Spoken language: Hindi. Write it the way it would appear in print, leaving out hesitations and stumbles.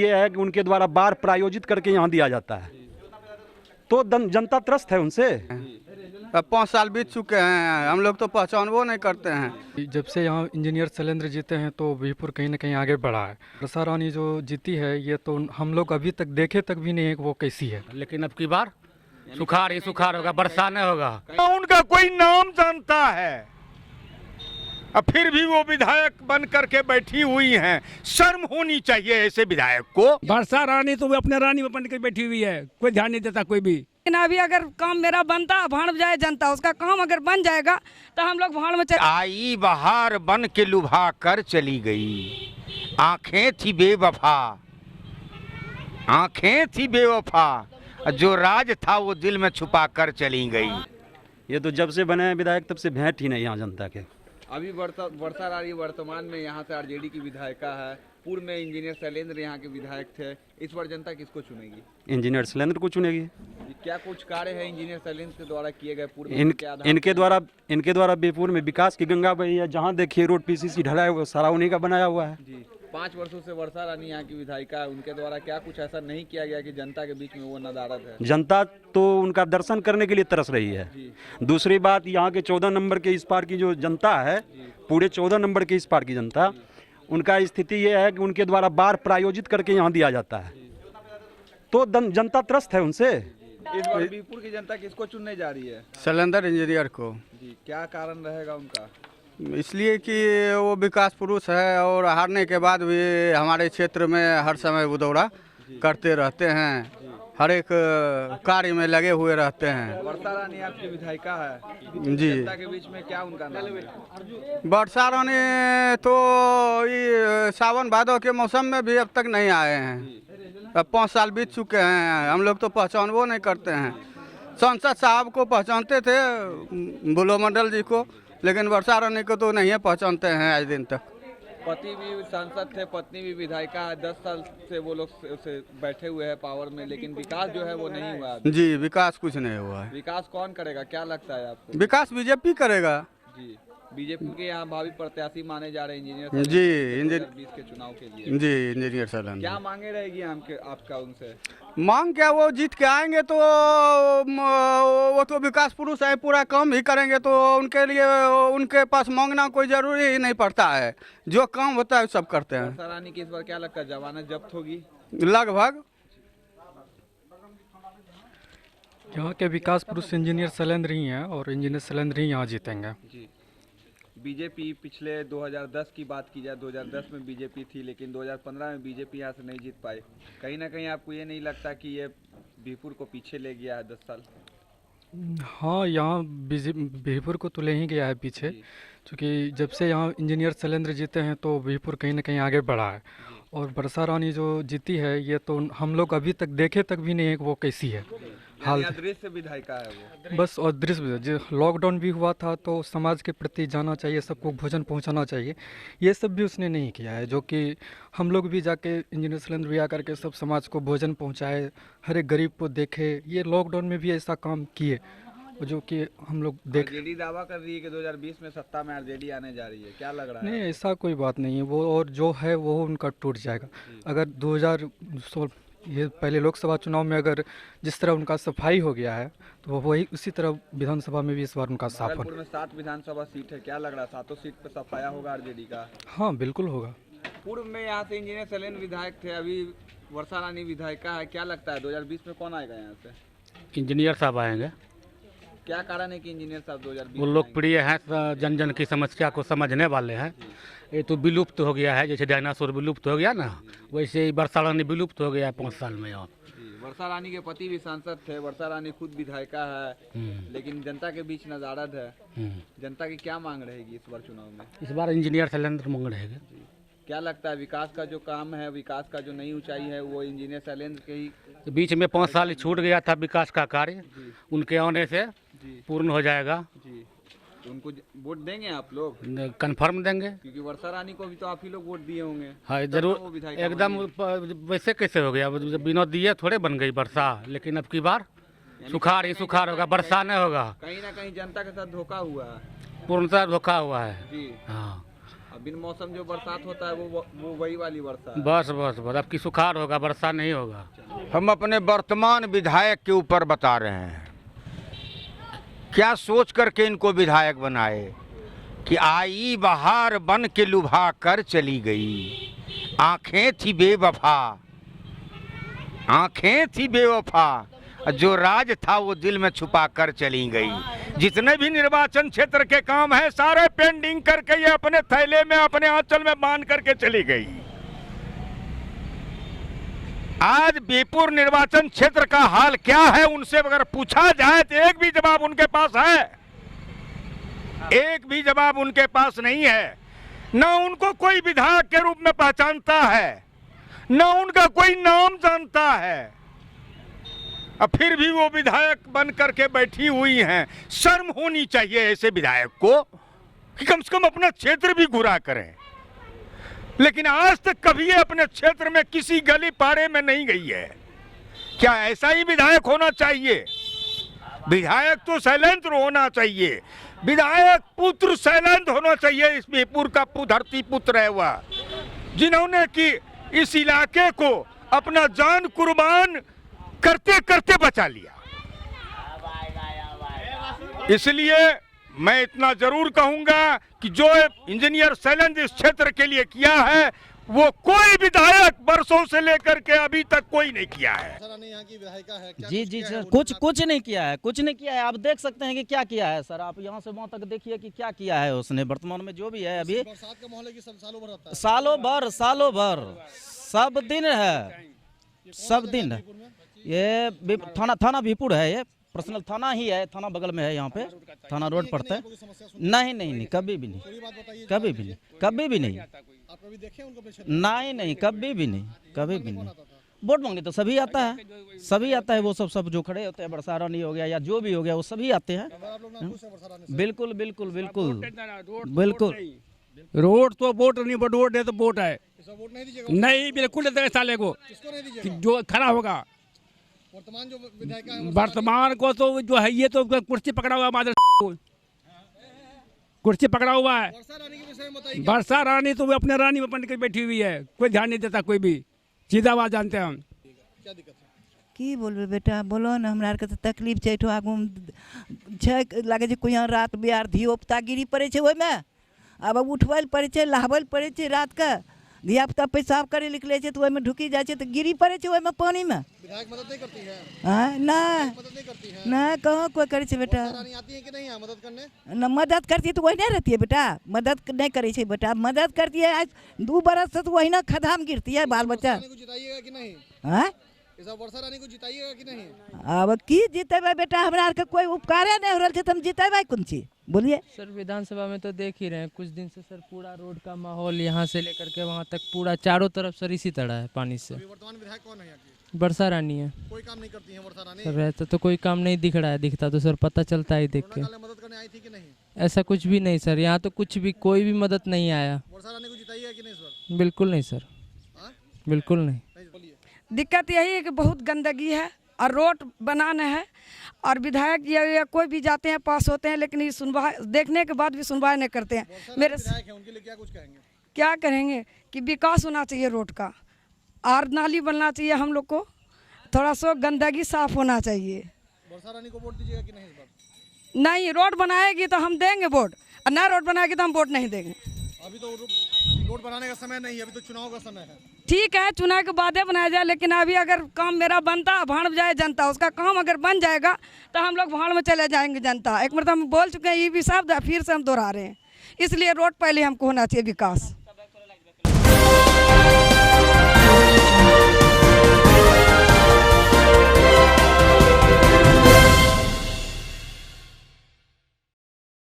यह है कि उनके द्वारा बार प्रायोजित करके यहाँ दिया जाता है, तो जनता त्रस्त है उनसे। अब 5 साल बीत चुके हैं, हम लोग तो पहचानबो नहीं करते हैं। जब से यहाँ इंजीनियर शैलेंद्र जीते हैं तो बीहपुर कहीं ना कहीं आगे बढ़ा है। वर्षा रानी जो जीती है ये तो हम लोग अभी तक देखे तक भी नहीं है कि वो कैसी है, लेकिन अब की बार सुखाड़ ही सुखाड़ होगा, बरसा नहीं होगा। उनका कोई नाम जानता है, अब फिर भी वो विधायक बन करके बैठी हुई हैं। शर्म होनी चाहिए ऐसे विधायक को। वर्षा रानी तो वो अपने रानी बन के बैठी हुई है, कोई ध्यान नहीं देता कोई भी। लेकिन अभी अगर काम मेरा बनता, भाड़ जाए जनता, उसका काम अगर बन जाएगा तो हम लोग भाड़ में आई बहार बन के लुभा कर चली गई, आंखें थी बेवफा, आंखें थी बेवफा, जो राज था वो दिल में छुपा कर चली गई। ये तो जब से बने हैं विधायक तब से भेंट ही नहीं यहाँ जनता के। अभी वर्षा रानी वर्तमान में यहाँ से आरजेडी की विधायिका है, पूर्व में इंजीनियर शैलेंद्र यहाँ के विधायक थे। इस बार जनता किसको चुनेगी? इंजीनियर शैलेंद्र को चुनेगी। क्या कुछ कार्य है इंजीनियर शैलेंद्र के द्वारा किए गए पूर्व इनके द्वारा बीरपुर में विकास की गंगा बही है, जहाँ देखिए रोड पीसीसी ढला है वो सारा उन्हीं का बनाया हुआ है। जी 5 वर्षों से वर्षा रानी यहाँ की विधायिका है, उनके द्वारा क्या कुछ ऐसा नहीं किया गया कि जनता के बीच में वो नदारद है? जनता तो उनका दर्शन करने के लिए तरस रही है। दूसरी बात, यहाँ के 14 नंबर के इस पार की जो जनता है, पूरे 14 नंबर के इस पार की जनता, उनका स्थिति ये है कि उनके द्वारा बार प्रायोजित करके यहाँ दिया जाता है, तो जनता त्रस्त है उनसे। इस बार बीरपुर की जनता किसको चुनने जा रही है? शैलेंद्र इंजीनियर को। जी क्या कारण रहेगा उनका? इसलिए कि वो विकास पुरुष है और हारने के बाद भी हमारे क्षेत्र में हर समय वो दौरा करते रहते हैं, हर एक कार्य में लगे हुए रहते हैं। वर्षा रानी आपकी विधायिका है जी, जनता के बीच में क्या उनका नाम है? वर्षा रानी तो ये सावन भादों के मौसम में भी अब तक नहीं आए हैं। अब 5 साल बीत चुके हैं, हम लोग तो पहचानबो नहीं करते हैं। सांसद साहब को पहचानते थे, बुलो मंडल जी को, लेकिन वर्षा रानी को तो नहीं पहचानते हैं आज दिन तक। पति भी सांसद थे, पत्नी भी विधायिका है, 10 साल से वो लोग से बैठे हुए हैं पावर में, लेकिन विकास जो है वो नहीं हुआ। जी विकास कुछ नहीं हुआ है। विकास कौन करेगा, क्या लगता है आपको? विकास बीजेपी करेगा। जी बीजेपी के यहाँ भावी प्रत्याशी माने जा रहे हैं इंजीनियर जी 2020 के चुनाव के लिए। जी इंजीनियर शैलेंद्र। क्या मांगे रहेगी आपका उनसे? मांग क्या, वो जीत के आएंगे तो वो तो विकास पुरुष है, पूरा काम ही करेंगे, तो उनके लिए उनके पास मांगना कोई जरूरी ही नहीं पड़ता है, जो काम होता है सब करते हैं। वर्षा रानी की इस बार क्या लगता है जमानत जब्त होगी? लगभग। यहाँ के विकास पुरुष इंजीनियर शैलेंद्र ही हैं और इंजीनियर शैलेंद्र ही यहाँ जीतेंगे। जी बीजेपी पिछले 2010 की बात की जाए, 2010 में बीजेपी थी, लेकिन 2015 में बीजेपी यहाँ से नहीं जीत पाई। कहीं ना कहीं आपको ये नहीं लगता कि ये बीरपुर को पीछे ले गया है 10 साल? हाँ, यहाँ बीहपुर को तो ले ही गया है पीछे, क्योंकि जब से यहाँ इंजीनियर शैलेंद्र जीते हैं तो बीहपुर कहीं ना कहीं आगे बढ़ा है। और वर्षा रानी जो जीती है ये तो हम लोग अभी तक देखे तक भी नहीं है कि वो कैसी है। हाल अदृश्य विधायिका है वो। बस अदृश्य, जो लॉकडाउन भी हुआ था तो समाज के प्रति जाना चाहिए, सबको भोजन पहुंचाना चाहिए, ये सब भी उसने नहीं किया है। जो कि हम लोग भी जाके इंजीनियर शैलेंद्र भी आकर के सब समाज को भोजन पहुंचाए, हर एक गरीब को देखे, ये लॉकडाउन में भी ऐसा काम किए जो कि हम लोग देख। आरजेडी दावा कर रही है कि 2020 में सत्ता में आरजेडी आने जा रही है, क्या लग रहा है? नहीं, ऐसा कोई बात नहीं है, वो और जो है वो उनका टूट जाएगा। अगर 2016 ये पहले लोकसभा चुनाव में अगर जिस तरह उनका सफाई हो गया है तो वही उसी तरह विधानसभा में भी इस बार उनका साफ होगा। भागलपुर में 7 विधानसभा सीट है, क्या लग रहा है 7 सीट पर सफाया होगा आरजेडी का? हाँ बिल्कुल होगा। पूर्व में यहाँ से इंजीनियर शैलेंद्र विधायक थे, अभी वर्षा रानी विधायिका है, क्या लगता है 2020 में कौन आएगा यहाँ से? इंजीनियर साहब आएंगे। क्या कारण है कि इंजीनियर साहब 2020? वो लोकप्रिय हैं, जन जन की समस्या को समझने वाले हैं। ये तो विलुप्त हो गया है, जैसे डायनासोर विलुप्त हो गया ना, वैसे ही वर्षा रानी विलुप्त हो गया है 5 साल में। और वर्षा रानी के पति भी सांसद थे, वर्षा रानी खुद विधायिका है, लेकिन जनता के बीच नजारत है। जनता की क्या मांग रहेगी इस बार चुनाव में? इस बार इंजीनियर शैलेंद्र मांग रहेगा। क्या लगता है विकास का जो काम है, विकास का जो नई ऊंचाई है, वो इंजीनियर शैलेंद्र के ही बीच में 5 साल छूट गया था विकास का कार्य, उनके आने से पूर्ण हो जाएगा। जी तो उनको वोट देंगे आप लोग? कंफर्म देंगे, क्योंकि वर्षा रानी को भी तो आप ही लोग वोट दिए होंगे। हाँ जरूर, एकदम। वैसे कैसे हो गया, बिना दिए थोड़े बन गई वर्षा, लेकिन अब की बार सुखाड़ ही सुखाड़ होगा, बरसा नहीं होगा। कहीं ना कहीं जनता के साथ धोखा हुआ है, पूर्णतः धोखा हुआ है। जी हाँ, अब बिन मौसम जो बरसात होता है वो वही वाली वर्षा है। बस बस बस, अब की सुखाड़ होगा, वर्षा नहीं होगा। हम अपने वर्तमान विधायक के ऊपर बता रहे हैं, क्या सोच करके इनको विधायक बनाए कि आई बहार बन के लुभा कर चली गई, आंखें थी बेवफा, आंखें थी बेवफा, जो राज था वो दिल में छुपा कर चली गई। जितने भी निर्वाचन क्षेत्र के काम है सारे पेंडिंग करके ये अपने थैले में अपने आंचल में बांध करके चली गई। आज बीरपुर निर्वाचन क्षेत्र का हाल क्या है उनसे अगर पूछा जाए तो एक भी जवाब उनके पास है, एक भी जवाब उनके पास नहीं है। न उनको कोई विधायक के रूप में पहचानता है, न उनका कोई नाम जानता है, और फिर भी वो विधायक बन करके बैठी हुई हैं। शर्म होनी चाहिए ऐसे विधायक को कि कम से कम अपना क्षेत्र भी घुरा करें। लेकिन आज तक कभी ये अपने क्षेत्र में किसी गली पारे में नहीं गई है। क्या ऐसा ही विधायक होना चाहिए? विधायक तो शैलेंद्र होना चाहिए, विधायक पुत्र शैलेंद्र होना चाहिए। इस बीरपुर का धरती पुत्र है वह, जिन्होंने कि इस इलाके को अपना जान कुर्बान करते करते बचा लिया। इसलिए मैं इतना जरूर कहूंगा कि जो इंजीनियर शैलेंद्र इस क्षेत्र के लिए किया है वो कोई विधायक वर्षों से लेकर के अभी तक कोई नहीं किया है। जी जी सर, कुछ नहीं किया है, कुछ नहीं किया है। आप देख सकते हैं कि क्या किया है सर, आप यहाँ से वहाँ तक देखिए कि क्या किया है उसने वर्तमान में जो भी है। अभी बरसात का माहौल है कि सालों भर सब दिन है, सब दिन है। ये थाना बीरपुर है, ये पर्सनल थाना ही है, थाना बगल में है, यहाँ पे थाना रोड पड़ता है। नहीं, कभी भी नहीं, कभी भी नहीं, कभी भी नहीं, नहीं, कभी भी नहीं। वोट मांगने तो सभी आता है, वो सब जो खड़े होते हैं, बरसा रानी हो गया या जो भी हो गया, वो सभी आते हैं। बिल्कुल। रोड तो वोट नहीं, बट वोट है तो वोट है नहीं, बिल्कुल साले को जो खड़ा होगा। वर्तमान को तो जो है ये तो कुर्सी पकड़ा हुआ मादर कुर्सी पकड़ा हुआ है। वर्षा रानी तो वो अपने रानी में बन के बैठी हुई है, कोई ध्यान नहीं देता, कोई भी सीधा बात जानते हैं हम। क्या दिक्कत है? की बोलबे बेटा, बोलो न, हमरा आरके तो तकलीफ छै। आगू छै लागे छै कोई रात बिहार धियोपुता गिरी पड़े छै, ओहिमे अब उठबै लए पड़े छै, नहाबै लए पड़े छै। रात के धियापुता पेशाब करे निकले छै तो ओहिमे ढुकी जाइ छै तो गिरी पड़े छै ओहिमे पानी में। विधायक मदद नहीं करती है? नहीं, कहाँ कोई करे छै बेटा। रानी आती है कि नहीं मदद करने? न मदद करती है तो वही नहीं रहती है बेटा, मदद नहीं करे छै बेटा। मदद करती है आज 2 बरस से तो वही ना खदाम गिरती है बाल बच्चा। जिताइएगा कि नहीं? वर्षा रानी को जिताइएगा कि नहीं? अब की जितेबे बेटा, हमरा आर के कोई उपकारे नहीं हो रहा है, तो हम जितेबे कौन चीज बोलिए। सर विधानसभा में तो देख ही रहे हैं कुछ दिन से सर, पूरा रोड का माहौल यहाँ से लेकर के वहाँ तक पूरा चारों तरफ सर इसी तरह है पानी से। वर्तमान विधायक कौन है यहाँ की? वर्षा रानी है। कोई काम नहीं करती है वर्षा रानी? सर रहता तो कोई काम नहीं दिख रहा है, दिखता तो सर पता चलता ही देख के। मदद करने आई थी कि नहीं? ऐसा कुछ भी नहीं सर, यहाँ तो कुछ भी कोई भी मदद नहीं आया। वर्षा रानी को जिताइएगा कि नहीं सर? बिल्कुल नहीं सर, बिल्कुल नहीं। दिक्कत यही है कि बहुत गंदगी है और रोड बनाना है, और विधायक या कोई भी जाते हैं पास होते हैं, लेकिन ये सुनवाई देखने के बाद भी सुनवाई नहीं करते हैं। मेरे विधायक हैं, उनके लिए क्या कुछ कहेंगे? क्या करेंगे कि विकास होना चाहिए रोड का, और नाली बनना चाहिए, हम लोग को थोड़ा सा गंदगी साफ होना चाहिए। वर्षा रानी को वोट दीजिएगा कि नहीं इस बार? नहीं, रोड बनाएगी तो हम देंगे वोट, और ना रोड बनाएगी तो हम वोट नहीं देंगे। अभी तो रोड बनाने का समय नहीं है, अभी तो चुनाव का समय है। ठीक है, चुनाव के बाद बनाया जाए, लेकिन अभी अगर काम मेरा बनता, भाड़ जाए जनता, उसका काम अगर बन जाएगा तो हम लोग भाड़ में चले जाएंगे जनता। एक मरतबा हम बोल चुके हैं, ये भी शब्द फिर से हम दोहरा रहे हैं। इसलिए रोड पहले हमको होना चाहिए विकास।